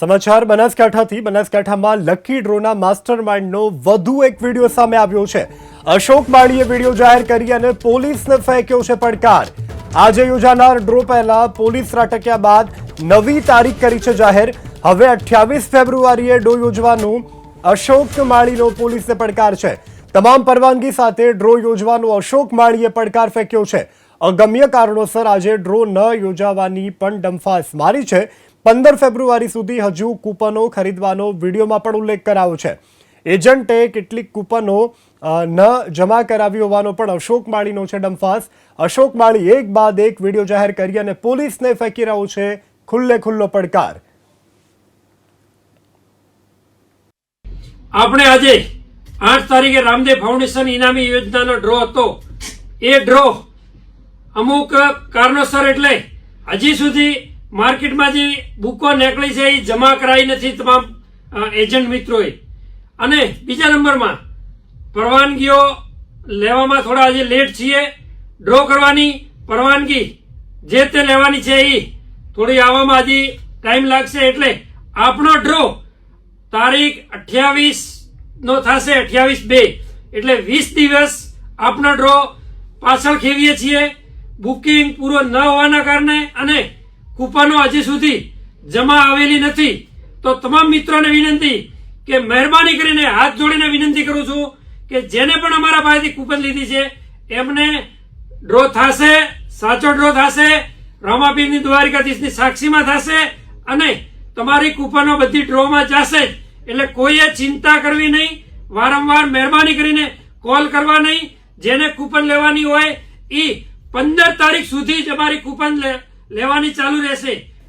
સમાચાર બનાસકાંઠાથી બનાસકાંઠામાં લકી ડ્રોના માસ્ટરમાઇન્ડનો વધુ એક વિડીયો સામે આવ્યો છે। અશોક માળીએ વિડીયો જાહેર કરી અને પોલીસને ફેંક્યો છે પડકાર। આજે યોજાનાર ડ્રો પહેલા પોલીસ ત્રાટક્યા બાદ નવી તારીખ કરી છે જાહેર। હવે 28 ફેબ્રુઆરીએ ડ્રો યોજવાનું અશોક માળીનો પોલીસને પડકાર છે। તમામ પરવાનગી સાથે ડ્રો યોજવાનો અશોક માળીએ પડકાર ફેંક્યો છે। અગમ્ય કારણોસર આજે ડ્રો ન યોજાવાની પણ ડંફાસ મારી છે। 15 ફેબ્રુઆરી સુધી હજુ કૂપનો ખરીદવાનો વિડીયોમાં પણ ઉલ્લેખ કરાયો છે। એજન્ટે કેટલીક કૂપનો ન જમા કરાવી હોવાનો પણ અશોક માળીનો છે ડંફાસ। અશોક માળી એક બાદ એક વિડીયો જાહેર કરી અને પોલીસને ફેંકી રહ્યો છે ખુલ્લે ખુલ્લો પડકાર। આપણે આજે 8 તારીખે રામદેવ ફાઉન્ડેશન ઇનામી યોજનાનો ડ્રો હતો। એ ડ્રો અમુક કારણોસર એટલે હજી સુધી માર્કેટમાં જે બુકો નીકળી છે એ જમા કરાઈ નથી તમામ એજન્ટ મિત્રોએ। અને બીજા નંબરમાં પરવાનગીઓ લેવામાં થોડા હજી લેટ છીએ। ડ્રો કરવાની પરવાનગી જે તે લેવાની છે એ થોડી આવવામાં હજી ટાઈમ લાગશે। એટલે આપણો ડ્રો તારીખ 28 નો થશે, 28/2 એટલે 20 દિવસ આપણો ડ્રો પાછળ ખેવીએ છીએ। બુકિંગ પૂરો ન હોવાના કારણે અને કૂપનો હજી સુધી જમા આવેલી નથી। તો તમામ મિત્રોને વિનંતી કે મહેરબાની કરીને હાથ જોડીને વિનંતી કરું છું કે જેને પણ અમારા પાસેથી કૂપન લીધી છે એમને ડ્રો થશે, સાચો ડ્રો થશે, રામાપીરની દ્વારિકાધીશની સાક્ષીમાં થશે અને તમારી કૂપનો બધી ડ્રોમાં જશે। એટલે કોઈએ ચિંતા કરવી નહીં। વારંવાર મહેરબાની કરીને કોલ કરવા નહીં। જેને કૂપન લેવાની હોય એ 15 તારીખ સુધી જ અમારી કૂપન લેવાની ચાલુ રહેશે।